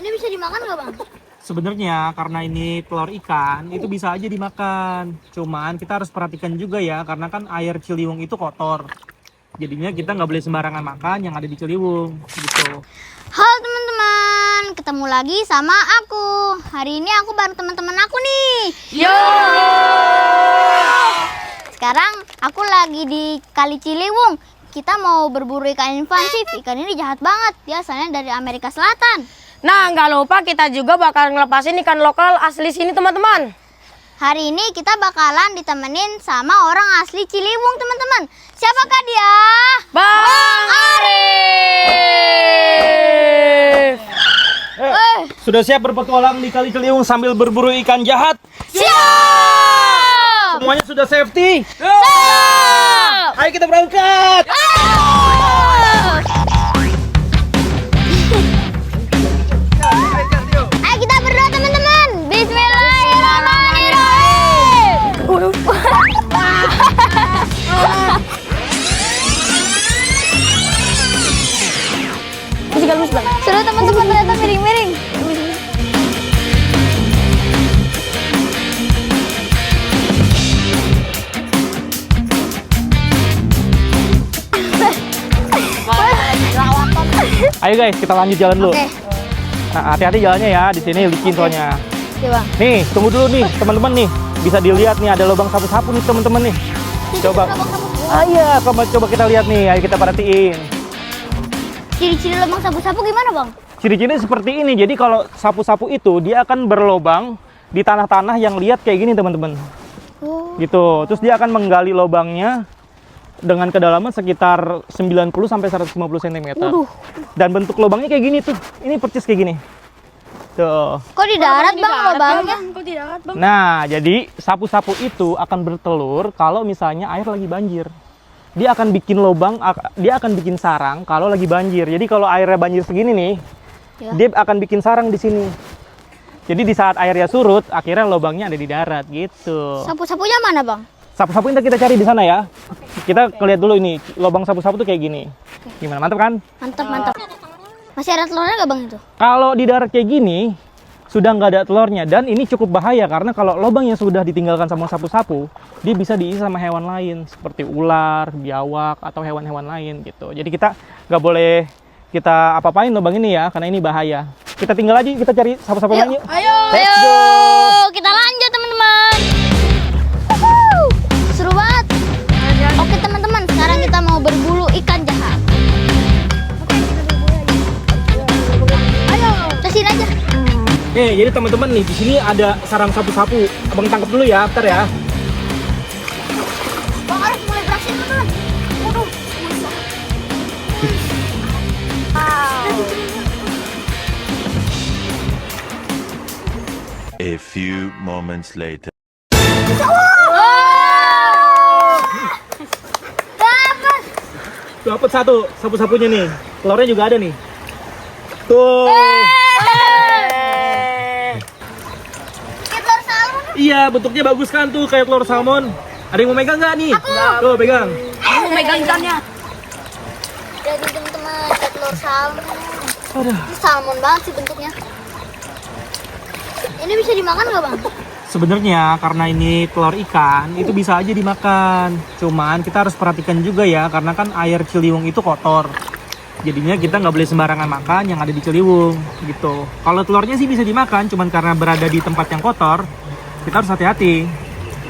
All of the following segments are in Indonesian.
Ini bisa dimakan nggak bang? Sebenarnya karena ini telur ikan itu bisa aja dimakan. Cuman kita harus perhatikan juga ya, karena kan air Ciliwung itu kotor. Jadinya kita nggak boleh sembarangan makan yang ada di Ciliwung gitu. Halo teman-teman, ketemu lagi sama aku. Hari ini aku bareng teman-teman aku nih. Yo! Sekarang aku lagi di Kali Ciliwung. Kita mau berburu ikan invasif. Ikan ini jahat banget, dia asalnya dari Amerika Selatan. Nah, nggak lupa kita juga bakal ngelepasin ikan lokal asli sini, teman-teman. Hari ini kita bakalan ditemenin sama orang asli Ciliwung, teman-teman. Siapakah dia? Bang Arif! Sudah siap berpetualang di Kali Ciliwung sambil berburu ikan jahat? Siap! Semuanya sudah safety? Siap! Ayo kita berangkat! Ayo kita berdoa teman-teman. Bismillahirrahmanirrahim. Sudah teman-teman, ternyata miring-miring. Ayo guys, kita lanjut jalan dulu. Oke, Nah, hati-hati jalannya ya, di sini licin soalnya. oke bang. Nih, tunggu dulu nih, teman-teman nih. Bisa dilihat nih, ada lubang sapu-sapu nih, teman-teman nih. Coba. Iya, coba kita lihat nih. Ayo kita perhatiin. Ciri-ciri lubang sapu-sapu gimana bang? Ciri-ciri seperti ini. Jadi kalau sapu-sapu itu dia akan berlobang di tanah-tanah yang liat kayak gini, teman-teman. Oh. Gitu. Terus dia akan menggali lubangnya dengan kedalaman sekitar 90 sampai 150 cm. Waduh. Dan bentuk lubangnya kayak gini tuh. Ini percis kayak gini. Tuh. Kok di darat bang lubangnya? Kok di darat, Bang? Nah, jadi sapu-sapu itu akan bertelur kalau misalnya air lagi banjir. Dia akan bikin lubang, dia akan bikin sarang kalau lagi banjir. Jadi kalau airnya banjir segini nih, Ya. dia akan bikin sarang di sini. Jadi di saat airnya surut, akhirnya lubangnya ada di darat gitu. Sapu-sapunya mana bang? Sapu-sapu ini kita cari di sana ya. Kita lihat dulu ini, lubang sapu-sapu tuh kayak gini. Gimana, mantap kan? Mantap, mantap. Masih ada telurnya nggak bang itu? Kalau di darat kayak gini, sudah nggak ada telurnya. Dan ini cukup bahaya karena kalau lubang yang sudah ditinggalkan sama sapu-sapu, dia bisa diisi sama hewan lain seperti ular, biawak, atau hewan-hewan lain gitu. Jadi kita nggak boleh kita apa-apain lubang ini ya, karena ini bahaya. Kita tinggal aja, kita cari sapu-sapu lain yuk. Ayo! Let's go! Kita lanjut teman-teman. Seru banget. Oke teman-teman, sekarang kita mau berburu ikan jahat. Ayo, ke sini aja. Nih, jadi teman-teman nih, di sini ada sarang sapu-sapu. Abang tangkap dulu ya, bentar ya. Bang Arif mulai beraksi teman-teman. Waduh. A few moments later. Dapat. Dapat satu sapu-sapunya nih. Telurnya juga ada nih. Tuh. Telur salmon. Iya, bentuknya bagus kan tuh, kayak telur salmon. Ada yang mau megang nggak nih? Tuh, pegang. Aku megang ikannya. Jadi teman-teman, ada telur salmon. Aduh. Ini salmon banget sih bentuknya. Ini bisa dimakan nggak bang? Sebenarnya karena ini telur ikan, itu bisa aja dimakan. Cuman kita harus perhatikan juga ya, karena kan air Ciliwung itu kotor. Jadinya kita nggak boleh sembarangan makan yang ada di Ciliwung gitu. Kalau telurnya sih bisa dimakan, cuman karena berada di tempat yang kotor, kita harus hati-hati.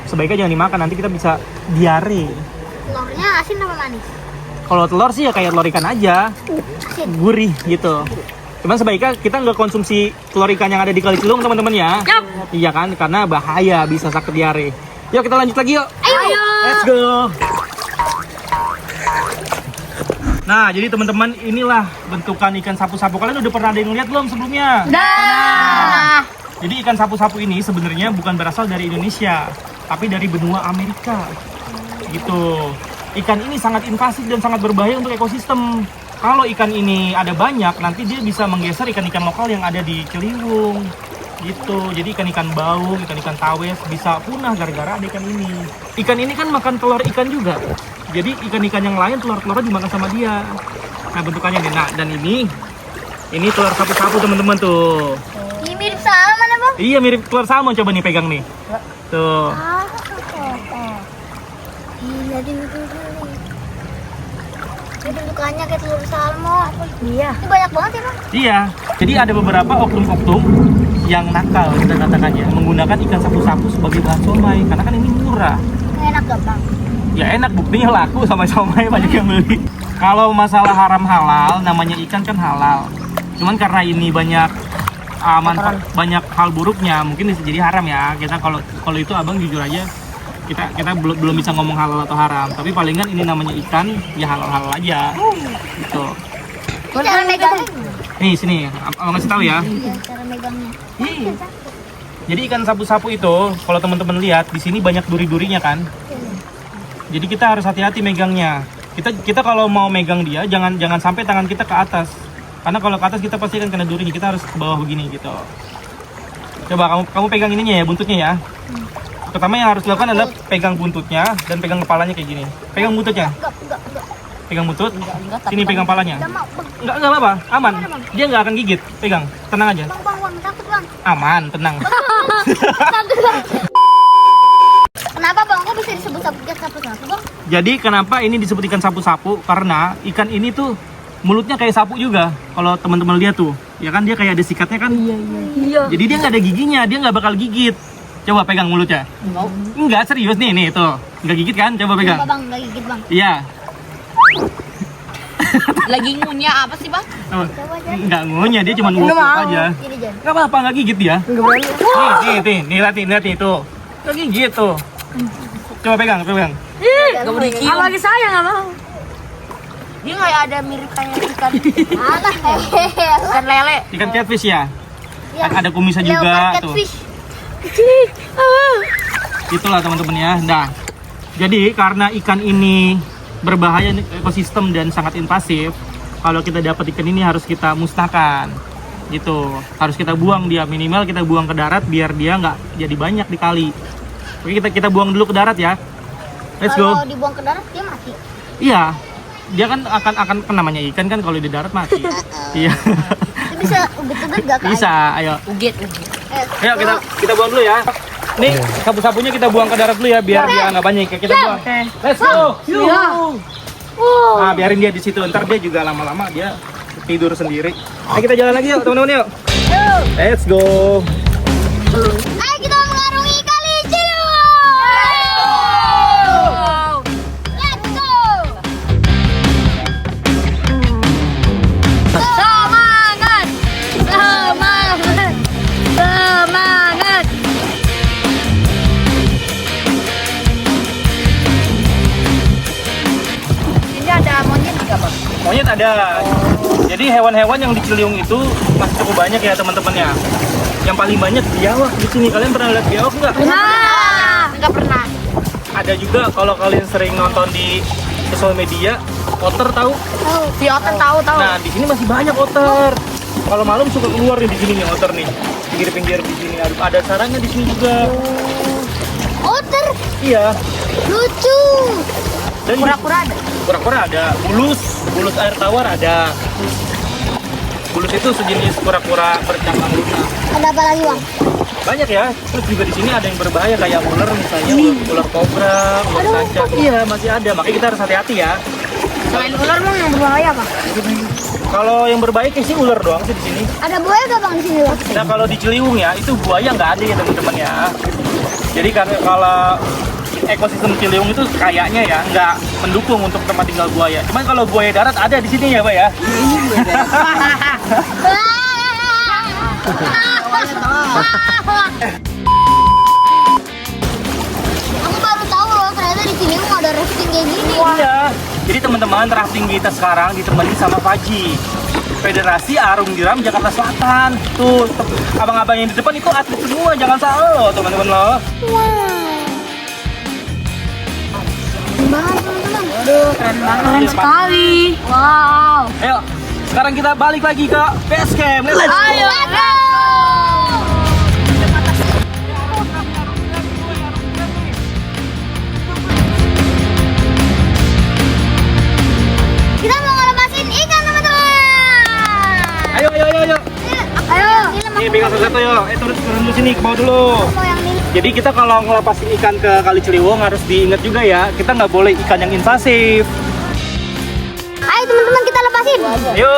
Sebaiknya jangan dimakan, nanti kita bisa diare. Telurnya asin apa manis? Kalau telur sih ya kayak telur ikan aja, gurih gitu. Cuman sebaiknya kita nggak konsumsi telur ikan yang ada di Kali Ciliwung, teman-teman ya. Yap. Iya kan, karena bahaya, bisa sakit diare. Yuk kita lanjut lagi yuk. Ayo. Let's go. Nah, jadi teman-teman, inilah bentukan ikan sapu-sapu. Kalian udah pernah ada yang lihat belum sebelumnya? Dah. Jadi ikan sapu-sapu ini sebenarnya bukan berasal dari Indonesia, tapi dari benua Amerika. Gitu. Ikan ini sangat invasif dan sangat berbahaya untuk ekosistem. Kalau ikan ini ada banyak, nanti dia bisa menggeser ikan-ikan lokal yang ada di Ciliwung. Gitu. Jadi ikan-ikan bau, ikan-ikan tawes bisa punah gara-gara ada ikan ini. Ikan ini kan makan telur ikan juga. Jadi ikan-ikan yang lain telur-telurnya dimakan sama dia. Nah, bentukannya nih. Nah, dan ini Ini telur sapu-sapu teman-teman tuh. Ini mirip salmon ya, Bang? Iya mirip telur salmon, coba nih pegang nih. Tuh. Iya, dia bentukannya kayak telur salmon. Iya. Ini banyak banget ya, Bang? Iya. Jadi ada beberapa oknum-oknum yang nakal kita katakannya menggunakan ikan sapu-sapu sebagai bahan somai karena kan ini murah. Enak gak, Bang? Ya enak, buktinya laku sama somai banyak yang beli. Kalau masalah haram halal, namanya ikan kan halal. Cuman karena ini banyak banyak hal buruknya, mungkin bisa jadi haram ya. Kita kalau itu abang jujur aja, kita belum bisa ngomong halal atau haram. Tapi palingan ini namanya ikan, ya halal aja. Gitu. Cara megangnya? Nih sini, abang kasih tahu ya. Iya, cara megangnya. Iya. Jadi ikan sapu-sapu itu, kalau teman-teman lihat di sini banyak duri-durinya kan. Jadi kita harus hati-hati megangnya. Kita kalau mau megang dia, jangan sampai tangan kita ke atas. Karena kalau ke atas kita pasti akan kena durinya. Kita harus ke bawah begini gitu. Coba kamu pegang ininya ya, buntutnya ya. Pertama yang harus dilakukan adalah pegang buntutnya dan pegang kepalanya kayak gini. Pegang buntutnya. Enggak. Pegang buntut. Sini pegang palanya. Enggak mau, Bang. Enggak apa-apa, aman. Dia nggak akan gigit. Pegang, tenang aja. Bang, takut, Bang. Aman, tenang. Takut, Bang. Kenapa, Bang? Kok bisa disebut sapu-sapu, Bang? Jadi kenapa ini disebut ikan sapu-sapu? Karena ikan ini tuh mulutnya kayak sapu juga. Kalau teman-teman lihat tuh, ya kan dia kayak ada sikatnya kan? Iya. Jadi dia nggak ada giginya, dia nggak bakal gigit. Coba pegang mulutnya. Enggak, serius nih tuh. Nggak gigit kan? Coba pegang. Coba, Bang, nggak gigit, Bang. Iya. Lagi ngunyah apa sih, Bang? Oh, Coba aja. nggak ngunyah, dia cuma Nggak nguap mau. aja. Gini, Jan. Nggak apa-apa, nggak gigit dia. Enggak berani. Nih, lihat nih tuh. Nggak gigit tuh. Coba pegang. Gak boleh cium. Apalagi saya nggak mau. Dia kayak ada mirip kayak ikan Alah, hehehe. ikan lele. Ikan catfish ya. Ya. Ada kumisnya juga Leopard tuh. catfish. Itulah teman-teman ya. Nah, jadi karena ikan ini berbahaya untuk ekosistem dan sangat invasif, kalau kita dapat ikan ini harus kita musnahkan. Gitu. Harus kita buang dia, minimal kita buang ke darat biar dia nggak jadi banyak di kali. Oke, kita buang dulu ke darat ya. Let's go. Kalau dibuang ke darat, dia mati. Iya. Dia kan akan namanya ikan kan kalau di darat mati. Iya. Itu bisa uget-uget gak, Kak? Bisa, ayo. Uget. Ayo kita buang dulu ya. Nih, sapu-sapunya kita buang ke darat dulu ya biar dia nggak banyak. Kita buang. Let's go. Nah, biarin dia di situ. Ntar dia juga lama-lama dia tidur sendiri. Ayo kita jalan lagi yuk, teman-teman yuk. Let's go. Ayo kita mengarungi Kali Ciliwung. Let's go. Semangat. Semangat. Ini ada monyet juga, Bang. Monyet ada. Jadi hewan-hewan yang di Ciliwung itu masih cukup banyak ya teman-teman ya. Yang paling banyak biawak di sini. Kalian pernah lihat biawak nggak? Enggak pernah. Ada juga kalau kalian sering nonton di sosial media, otter tahu? Si Oten tahu. Nah, di sini masih banyak otter. Kalau malam suka keluar nih di sini nih otter nih. Pinggir-pinggir di sini ada sarangnya di sini juga. Otter, Iya. lucu. Dan Kura-kura ada. kura-kura ada, bulus air tawar ada. Bulus itu sejenis kura-kura bercangkang lunak. Ada apa lagi, Bang? Banyak ya. Terus juga di sini ada yang berbahaya kayak ular misalnya, ular kobra, ular sanca. Iya, masih ada. Makanya kita harus hati-hati ya. Selain ular Bang yang berbahaya apa? Kalau yang berbahaya sih ular doang sih di sini. Ada buaya gak, Bang, di sini, Bang? Nah, kalau di Ciliwung ya, itu buaya nggak ada ya teman-teman ya. Jadi karena kalau ekosistem Ciliwung itu kayaknya ya nggak mendukung untuk tempat tinggal buaya. Cuman kalau buaya darat ada di sini ya, Pak ya. Aku baru tahu loh, ternyata di sini ada rafting kayak gini. Iya. Jadi teman-teman, rafting kita sekarang ditemani sama Faji. Federasi Arung Jeram Jakarta Selatan. Tuh, abang-abang yang di depan itu atlet semua, jangan salah loh teman-teman loh. Keren sekali. Wow. Ayo, sekarang kita balik lagi ke base camp. Let's go. Ayo. Kita mau ngelepasin ikan, teman-teman. Ayo, ayo. Nih, pegang satu-satu yuk. Turun dulu sini, ke bawah dulu. Mau yang ini. Jadi kita kalau ngelepasin ikan ke Kali Ciliwung harus diingat juga ya, kita nggak boleh ikan yang invasif. Ayo teman-teman kita lepasin. Ayo.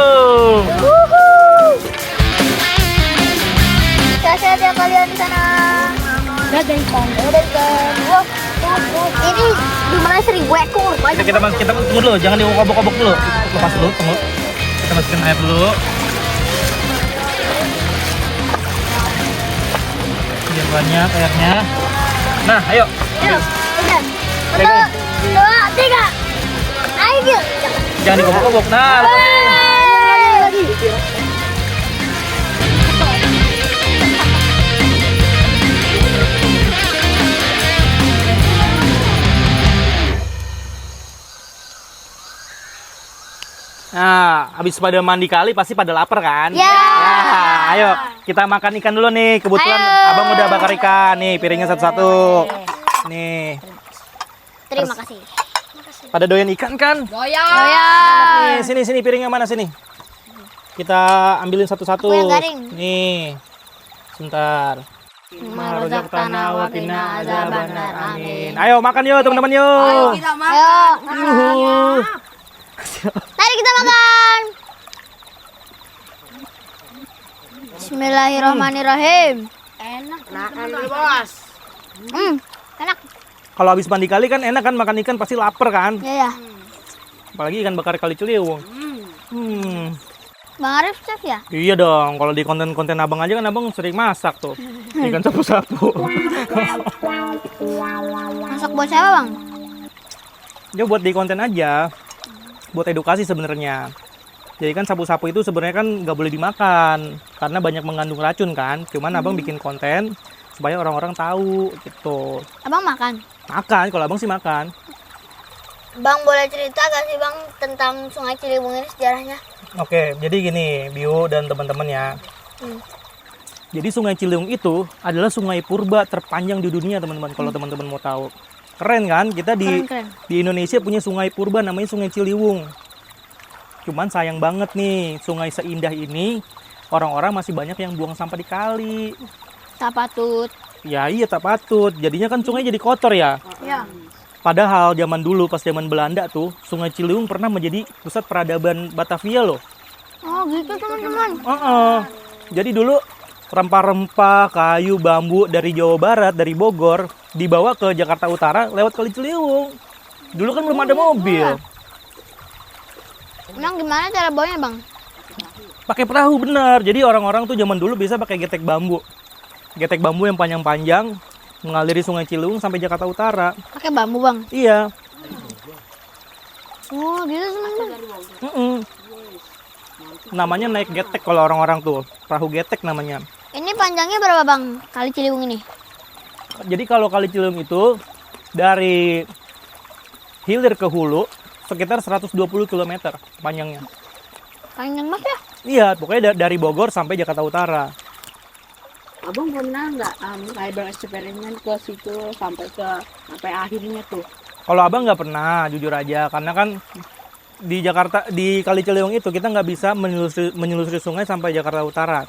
Sehat-sehat ya kalian di sana. Dadah ikan. Wah, ini jumlahnya 1.000 ekor. Kita tunggu dulu, jangan diobok-obok dulu. Lepas dulu, tunggu. Kita masukin air dulu. Biar banyak airnya. Nah, ayo. Yuk, udah. 1, 2, 3. Ayo. Jangan diobok-obok. Nah, Lagi. Nah, habis pada mandi kali pasti pada lapar kan? Ya. Ayo kita makan ikan dulu nih. Kebetulan Ayo. abang udah bakar ikan nih, piringnya satu-satu. Nih, Terima kasih. pada doyan ikan kan? Doyan. Nih, sini piringnya mana sini? Kita ambilin satu-satu. Aku yang garing. Nih, sebentar. Marzaqtana wa qina azabannar. Amin. Ayo makan yuk teman-teman yuk. Kita makan. Ayo. Yuhu. Mari kita makan. Bismillahirrahmanirrahim. Enak. Makan dulu, Bos. Enak. Kalau habis mandi kali kan enak kan makan ikan pasti lapar kan? Ya ya. Apalagi ikan bakar Kali Ciliwung. Bang Arif chef ya? Iya dong, kalau di konten-konten abang aja kan abang sering masak tuh. Ikan sapu-sapu. Masak buat siapa, Bang? Ya buat di konten aja. Buat edukasi sebenarnya. Jadi kan sapu-sapu itu sebenarnya kan nggak boleh dimakan. Karena banyak mengandung racun kan. Cuman abang bikin konten supaya orang-orang tahu gitu. Abang makan? Makan, kalau abang sih makan. Bang boleh cerita gak sih Bang tentang Sungai Ciliwung ini sejarahnya? Oke, jadi gini, Bio dan teman-teman ya. Jadi Sungai Ciliwung itu adalah sungai purba terpanjang di dunia, teman-teman. Kalau teman-teman mau tahu. Keren kan? Kita Keren. di Indonesia punya sungai purba namanya Sungai Ciliwung. Cuman sayang banget nih, sungai seindah ini orang-orang masih banyak yang buang sampah di kali. Tak patut. Ya iya, tak patut. Jadinya kan sungai jadi kotor ya. Ya. Padahal zaman dulu pas zaman Belanda tuh, Sungai Ciliwung pernah menjadi pusat peradaban Batavia loh. Oh gitu teman-teman. Jadi dulu rempah-rempah, kayu, bambu dari Jawa Barat, dari Bogor, dibawa ke Jakarta Utara lewat Kali Ciliwung. Dulu kan belum ada mobil. Emang gimana cara bawanya Bang? Pakai perahu bener. Jadi orang-orang tuh zaman dulu bisa pakai getek bambu. Getek bambu yang panjang-panjang mengaliri Sungai Ciliwung sampai Jakarta Utara. Pakai bambu Bang? Iya. Oh gitu teman-teman. Namanya naik getek kalau orang-orang tuh. Perahu getek namanya. Ini panjangnya berapa Bang Kali Ciliwung ini? Jadi kalau Kali Ciliwung itu dari hilir ke hulu sekitar 120 km panjangnya. Panjang Mas ya? Iya, pokoknya dari Bogor sampai Jakarta Utara. Abang pernah nggak kayak bereksperimen ke situ sampai akhirnya tuh? Kalau abang nggak pernah, jujur aja, karena kan di Jakarta di Kali Ciliwung itu kita nggak bisa menyelusuri sungai sampai Jakarta Utara,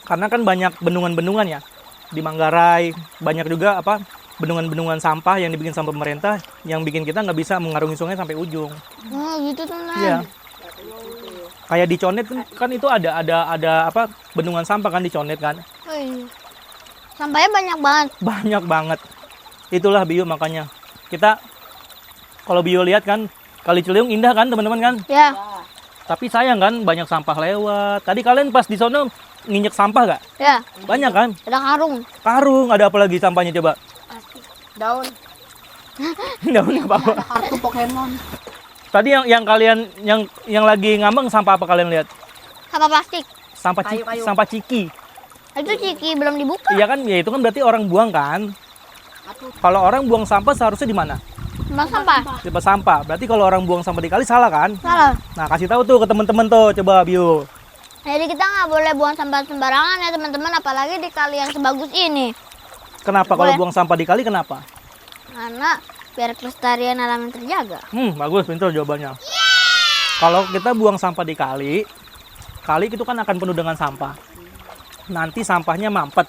karena kan banyak bendungan-bendungan ya di Manggarai, banyak juga bendungan-bendungan sampah yang dibikin sama pemerintah, yang bikin kita nggak bisa mengarungi sungai sampai ujung. Oh gitu teman-teman. Iya. Kayak di Condet kan itu ada bendungan sampah kan di Condet kan. Oh, iya. Sampahnya banyak banget. Banyak banget. Itulah Bio makanya. Kita kalau Bio lihat kan Kali Ciliwung indah kan teman-teman kan? Ya. Tapi sayang kan banyak sampah lewat. Tadi kalian pas di sono nginjek sampah gak? Ya. Banyak kan? Ada karung. Karung, ada apa lagi sampahnya coba? Daun. Daunnya apa? Kartu Pokemon. Tadi yang kalian yang lagi ngambang sampah apa kalian lihat? Sampah plastik. Kayu. Sampah ciki. Itu ciki belum dibuka. Iya kan? Ya itu kan berarti orang buang kan? Kalau orang buang sampah seharusnya di mana? Tempat sampah. Di tempat sampah. Berarti kalau orang buang sampah di kali salah kan? Salah. Nah, kasih tahu tuh ke teman-teman tuh, coba Bio. Jadi kita nggak boleh buang sampah sembarangan ya teman-teman, apalagi di kali yang sebagus ini. Kenapa kalau Boleh. buang sampah di kali kenapa? Karena biar kelestarian alam yang terjaga. Bagus, pintar jawabannya. Kalau kita buang sampah di kali, kali itu kan akan penuh dengan sampah. nanti sampahnya mampet.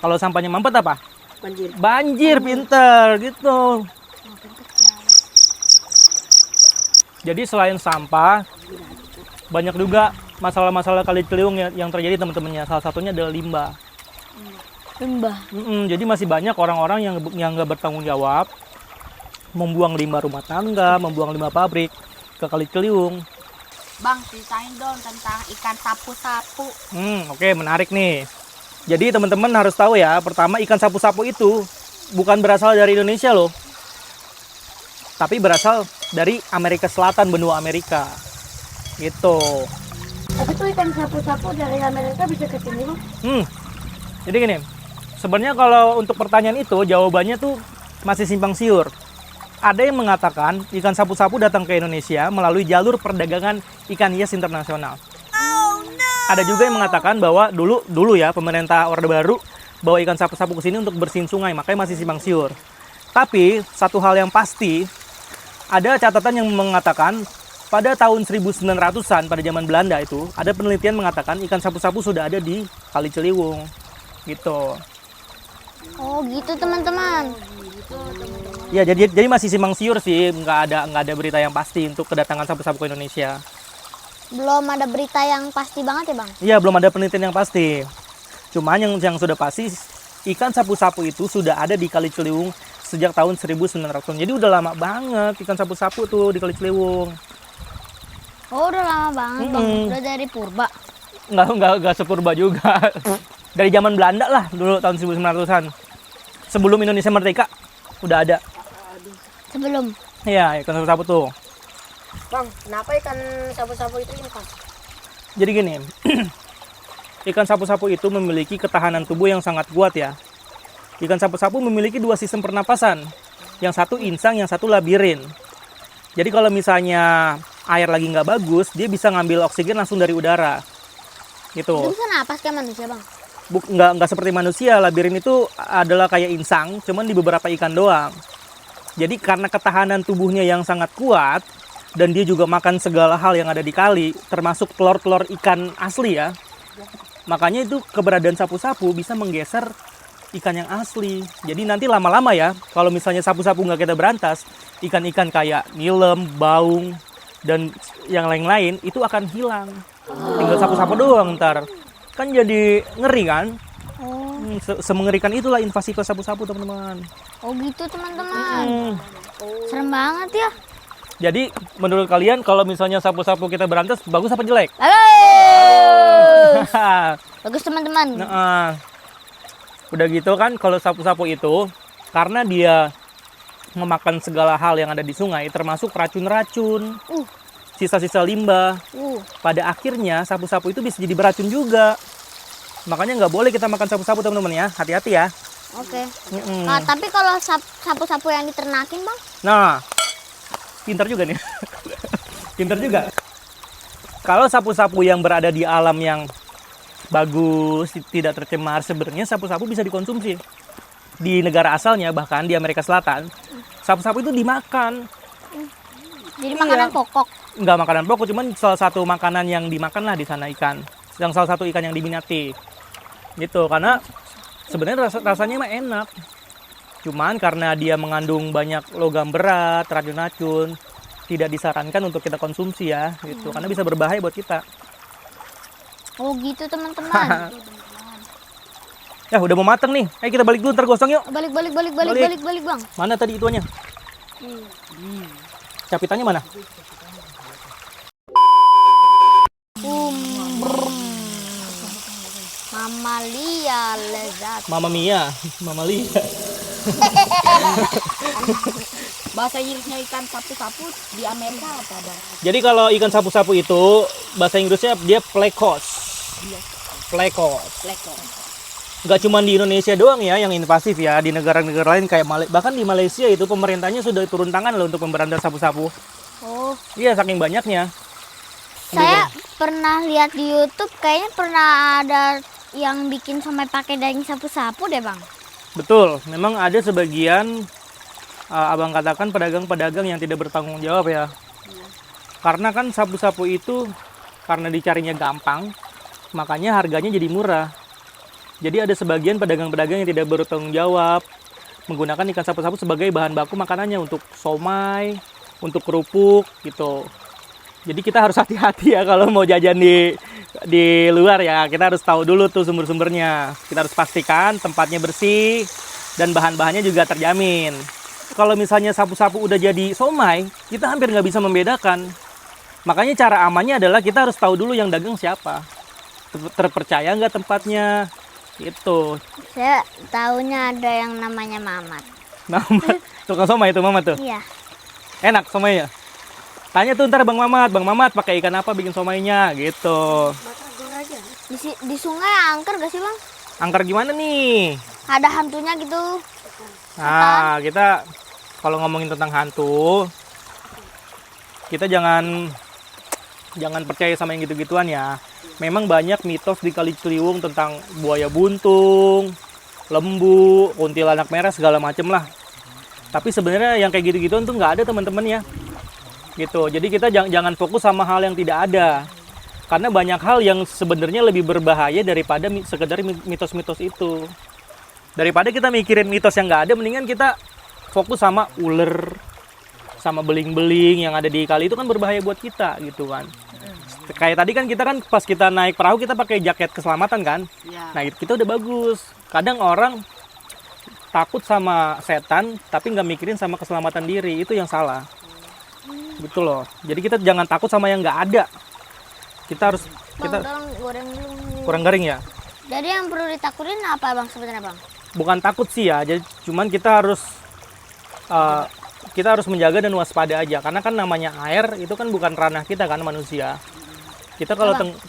Kalau sampahnya mampet apa? Banjir. Banjir, pinter gitu. Jadi selain sampah, banyak juga masalah-masalah Kali Ciliwung yang terjadi teman-temannya. Salah satunya adalah limbah. Limbah. Jadi masih banyak orang-orang yang nggak bertanggung jawab, membuang limbah rumah tangga, membuang limbah pabrik ke Kali Ciliwung. Bang, ceritain dong tentang ikan sapu-sapu. Oke, menarik nih. Jadi teman-teman harus tahu ya, pertama ikan sapu-sapu itu bukan berasal dari Indonesia loh. Tapi berasal dari Amerika Selatan, benua Amerika. Gitu. Tapi tuh ikan sapu-sapu dari Amerika bisa ke sini loh. Jadi gini, sebenarnya kalau untuk pertanyaan itu jawabannya tuh masih simpang siur. Ada yang mengatakan ikan sapu-sapu datang ke Indonesia melalui jalur perdagangan ikan hias internasional. Ada juga yang mengatakan bahwa dulu ya pemerintah Orde Baru bawa ikan sapu-sapu ke sini untuk bersihin sungai, makanya masih simpang siur. Tapi satu hal yang pasti, ada catatan yang mengatakan pada tahun 1900-an pada zaman Belanda itu ada penelitian mengatakan ikan sapu-sapu sudah ada di Kali Ciliwung. Gitu. Oh gitu teman-teman. Ya jadi masih simpang siur sih, nggak ada berita yang pasti untuk kedatangan sapu-sapu ke Indonesia. Belum ada berita yang pasti banget ya bang? Iya, belum ada penelitian yang pasti. Cuman yang sudah pasti ikan sapu-sapu itu sudah ada di Kali Ciliwung sejak tahun 1900. Jadi udah lama banget ikan sapu-sapu tuh di Kali Ciliwung. Oh udah lama banget bang, udah dari purba. Nggak sepurba juga. Dari zaman Belanda lah dulu tahun 1900-an. Sebelum Indonesia merdeka udah ada. Sebelum. Iya, ikan sapu-sapu tuh. Bang, kenapa ikan sapu-sapu itu invasif? Jadi gini, ikan sapu-sapu itu memiliki ketahanan tubuh yang sangat kuat ya. Ikan sapu-sapu memiliki dua sistem pernapasan. Yang satu insang, yang satu labirin. Jadi kalau misalnya air lagi nggak bagus, dia bisa ngambil oksigen langsung dari udara. Gitu. Dia bisa napas kayak manusia bang? Nggak seperti manusia, labirin itu adalah kayak insang, cuman di beberapa ikan doang. Jadi karena ketahanan tubuhnya yang sangat kuat, dan dia juga makan segala hal yang ada di kali, termasuk telur-telur ikan asli ya. Makanya itu keberadaan sapu-sapu bisa menggeser ikan yang asli. Jadi nanti lama-lama ya, kalau misalnya sapu-sapu nggak kita berantas, ikan-ikan kayak nilem, baung, dan yang lain-lain itu akan hilang. Tinggal sapu-sapu doang ntar. Kan jadi ngeri kan? Semengerikan itulah invasi ke sapu-sapu teman-teman. Oh gitu teman-teman. Serem banget ya. Jadi menurut kalian kalau misalnya sapu-sapu kita berantas bagus apa jelek? Bagus. Bagus teman-teman. Nah, udah gitu kan kalau sapu-sapu itu karena dia memakan segala hal yang ada di sungai termasuk racun-racun, sisa-sisa limbah. Pada akhirnya sapu-sapu itu bisa jadi beracun juga. Makanya nggak boleh kita makan sapu-sapu teman-teman ya, hati-hati ya. Oke. Nah, tapi kalau sapu-sapu yang diternakin bang? Nah, pintar juga nih. Pintar juga. Kalau sapu-sapu yang berada di alam yang bagus, tidak tercemar, sebenarnya sapu-sapu bisa dikonsumsi. Di negara asalnya, bahkan di Amerika Selatan, sapu-sapu itu dimakan. Jadi makanan pokok? Nggak makanan pokok, cuman salah satu makanan yang dimakan lah di sana ikan. Yang salah satu ikan yang diminati. Gitu, karena sebenarnya rasanya mah enak. Cuman karena dia mengandung banyak logam berat, racun-racun, tidak disarankan untuk kita konsumsi ya, gitu. Karena bisa berbahaya buat kita. Oh gitu teman-teman. Ya udah mau mateng nih. Ayo kita balik dulu, ntar gosong yuk. Balik bang. Mana tadi ituannya? Capitannya mana? Mamalia lezat. Mama Mia, Mama Lia. Bahasa Inggrisnya ikan sapu-sapu di Amerika apa bang? Jadi kalau ikan sapu-sapu itu bahasa Inggrisnya dia plekos. Plekos. Nggak cuma di Indonesia doang ya yang invasif ya, di negara-negara lain kayak bahkan di Malaysia itu pemerintahnya sudah turun tangan loh untuk memberantas sapu-sapu. Oh. Iya, saking banyaknya. Saya pernah lihat di YouTube kayaknya pernah ada yang bikin sampai pakai daging sapu-sapu deh bang. Betul, memang ada sebagian abang katakan pedagang-pedagang yang tidak bertanggung jawab ya. Karena kan sapu-sapu itu karena dicarinya gampang, makanya harganya jadi murah. Jadi ada sebagian pedagang-pedagang yang tidak bertanggung jawab menggunakan ikan sapu-sapu sebagai bahan baku makanannya untuk somai, untuk kerupuk gitu. Jadi kita harus hati-hati ya kalau mau jajan di luar ya. Kita harus tahu dulu tuh sumber-sumbernya. Kita harus pastikan tempatnya bersih dan bahan-bahannya juga terjamin. Kalau misalnya sapu-sapu udah jadi somai, kita hampir nggak bisa membedakan. Makanya cara amannya adalah kita harus tahu dulu yang dagang siapa. Terpercaya nggak tempatnya, gitu. Saya taunya ada yang namanya Mamat. Mamat, tukang somai itu Mamat tuh. Iya. Enak somainya. Tanya tuh ntar Bang Mamat pakai ikan apa bikin somainya, gitu. Di sungai angker gak sih bang? Angker gimana nih? Ada hantunya gitu. Nah, kita kalau ngomongin tentang hantu, kita jangan percaya sama yang gitu-gituan ya. Memang banyak mitos di Kali Ciliwung tentang buaya buntung, lembu, kuntilanak merah segala macem lah. Tapi sebenarnya yang kayak gitu-gituan tuh nggak ada teman-teman ya. Gitu. Jadi kita jangan fokus sama hal yang tidak ada. Karena banyak hal yang sebenarnya lebih berbahaya daripada sekedar mitos-mitos itu. Daripada kita mikirin mitos yang nggak ada, mendingan kita fokus sama ular, sama beling-beling yang ada di kali itu kan berbahaya buat kita gitu kan. Kayak tadi kan kita kan pas kita naik perahu kita pakai jaket keselamatan kan. Ya. Nah kita udah bagus. Kadang orang takut sama setan tapi nggak mikirin sama keselamatan diri, itu yang salah. Gitu loh. Jadi kita jangan takut sama yang nggak ada. Kita harus Bang, tolong goreng dulu. kurang garing ya. Jadi yang perlu ditakutin apa bang sebenarnya bang? Bukan takut sih ya, jadi cuman kita harus menjaga dan waspada aja karena kan namanya air itu kan bukan ranah kita kan manusia. Kita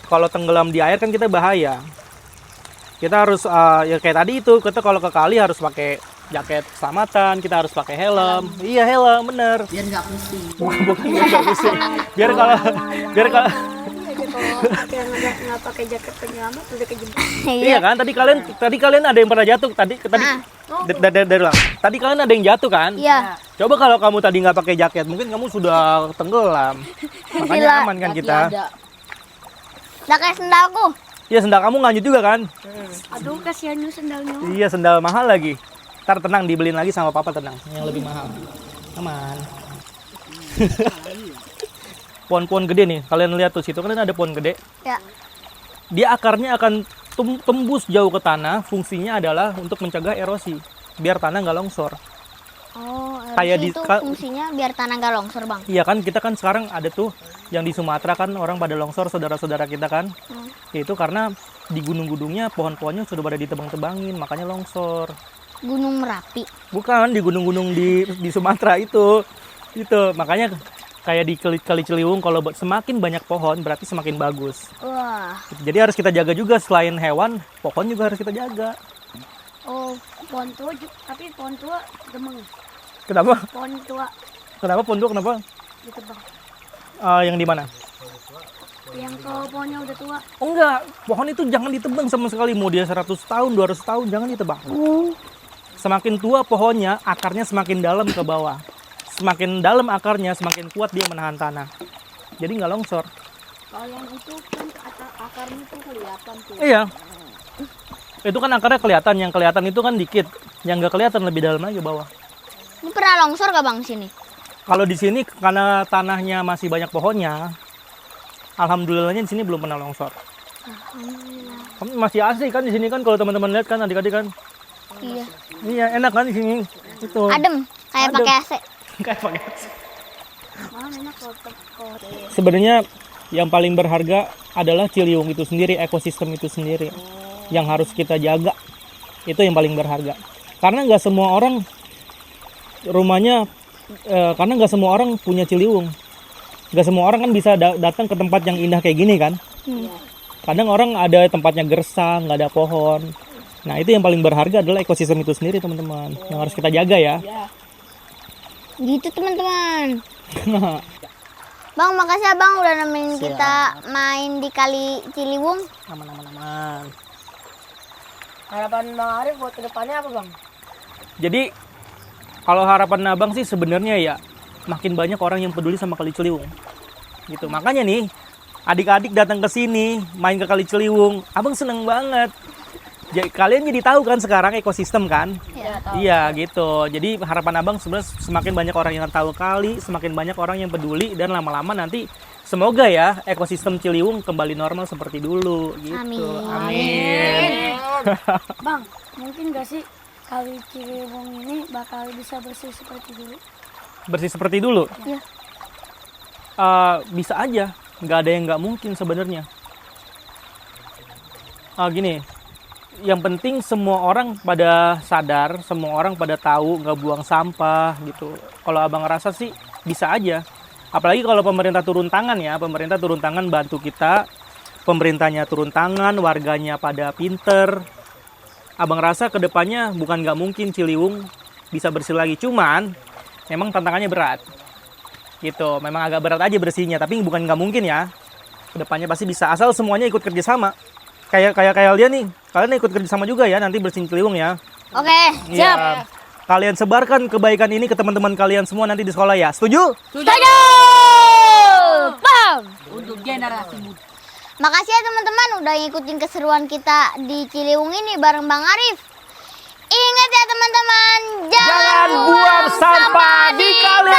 kalau tenggelam di air kan kita bahaya. Kita harus ya kayak tadi itu kita kalau ke kali harus pakai jaket keselamatan, kita harus pakai helm. Iya helm bener. Biar nggak pusing. Bukan biar nggak pusing. Biar kalau nggak pakai jaket penyelamat udah kejebak. iya kan tadi kalian ada yang pernah jatuh dari ulang. Tadi kalian ada yang jatuh kan? Iya. Coba kalau kamu tadi nggak pakai jaket, mungkin kamu sudah tenggelam. Makanya aman kan kita. Udah kayak sendalku. Iya sendal kamu lanjut juga kan? Aduh kasihannya sendalnya. Iya sendal mahal lagi. Ntar tenang dibeliin lagi sama papa tenang, yang lebih mahal. Aman. Pohon-pohon gede nih, kalian lihat tuh situ kan ada pohon gede. Ya. Dia akarnya akan tembus jauh ke tanah. Fungsinya adalah untuk mencegah erosi, biar tanah nggak longsor. Oh, Kayak itu fungsinya biar tanah nggak longsor bang. Iya kan kita kan sekarang ada tuh yang di Sumatera kan orang pada longsor saudara-saudara kita kan. Itu karena di gunung-gunungnya pohon-pohonnya sudah pada ditebang-tebangin makanya longsor. Gunung Merapi. Bukan di gunung-gunung di Sumatera itu makanya kayak di Kali Ciliwung kalau semakin banyak pohon berarti semakin bagus. Wah. Jadi harus kita jaga juga selain hewan, pohon juga harus kita jaga. Oh, pohon tua tapi pohon tua demeng. Kenapa? Pohon tua Kenapa pohon tua? Kenapa? ditebang. Yang di mana? Yang kalau pohonnya udah tua. Oh enggak, pohon itu jangan ditebang sama sekali. Mau dia 100 tahun, 200 tahun, jangan ditebang. Semakin tua pohonnya, akarnya semakin dalam ke bawah. Semakin dalam akarnya, semakin kuat dia menahan tanah. Jadi nggak longsor. Kalau yang itu kan akarnya tuh kelihatan tuh. Iya. Itu kan akarnya kelihatan. Yang kelihatan itu kan dikit. Yang nggak kelihatan lebih dalam lagi ke bawah. Ini pernah longsor gak bang sini? Kalau di sini karena tanahnya masih banyak pohonnya, alhamdulillahnya di sini belum pernah longsor. Alhamdulillah. Masih asik kan di sini kan kalau teman-teman lihat kan adik-adik kan. Iya. Iya enak kan di sini. Itu. Adem, kayak Adem. pakai AC. Kayak pakai. Malah enak kalau Sebenarnya yang paling berharga adalah Ciliwung itu sendiri, ekosistem itu sendiri yang harus kita jaga. Itu yang paling berharga. Karena nggak semua orang rumahnya, karena nggak semua orang punya Ciliwung. Nggak semua orang kan bisa datang ke tempat yang indah kayak gini kan. Kadang orang ada tempatnya gersang, nggak ada pohon. Nah itu yang paling berharga adalah ekosistem itu sendiri teman-teman, yang harus kita jaga ya. Gitu teman-teman. Bang, makasih abang udah nemenin kita main di Kali Ciliwung. Aman. harapan Bang Arif buat kedepannya apa Bang? Jadi kalau harapan abang sih sebenarnya ya makin banyak orang yang peduli sama Kali Ciliwung. Gitu. Makanya nih adik-adik datang ke sini main ke Kali Ciliwung, abang seneng banget. Kalian jadi tahu kan sekarang ekosistem kan? Ya. Iya gitu. Jadi harapan abang sebenarnya semakin banyak orang yang tahu kali, semakin banyak orang yang peduli dan lama-lama nanti semoga ya ekosistem Ciliwung kembali normal seperti dulu gitu. Amin. Bang, mungkin gak sih kali Ciliwung ini bakal bisa bersih seperti dulu? Bersih seperti dulu? Iya. Bisa aja, nggak ada yang nggak mungkin sebenarnya. Gini, yang penting semua orang pada sadar, semua orang pada tahu nggak buang sampah gitu. Kalau abang ngerasa sih bisa aja. Apalagi kalau pemerintah turun tangan ya, pemerintah turun tangan bantu kita, pemerintahnya turun tangan, warganya pada pinter. Abang rasa kedepannya bukan nggak mungkin Ciliwung bisa bersih lagi, cuman memang tantangannya berat. Gitu, memang agak berat aja bersihnya, tapi bukan nggak mungkin ya. Kedepannya pasti bisa, asal semuanya ikut kerjasama. Kayak kalian nih, kalian ikut kerjasama juga ya nanti bersihin Ciliwung ya. Oke. Iya. Kalian sebarkan kebaikan ini ke teman-teman kalian semua nanti di sekolah ya. Setuju? Setuju. Paham. Untuk generasi muda. Makasih ya teman-teman udah ngikutin keseruan kita di Ciliwung ini bareng Bang Arif. Ingat ya teman-teman, Jangan buang sampah di kali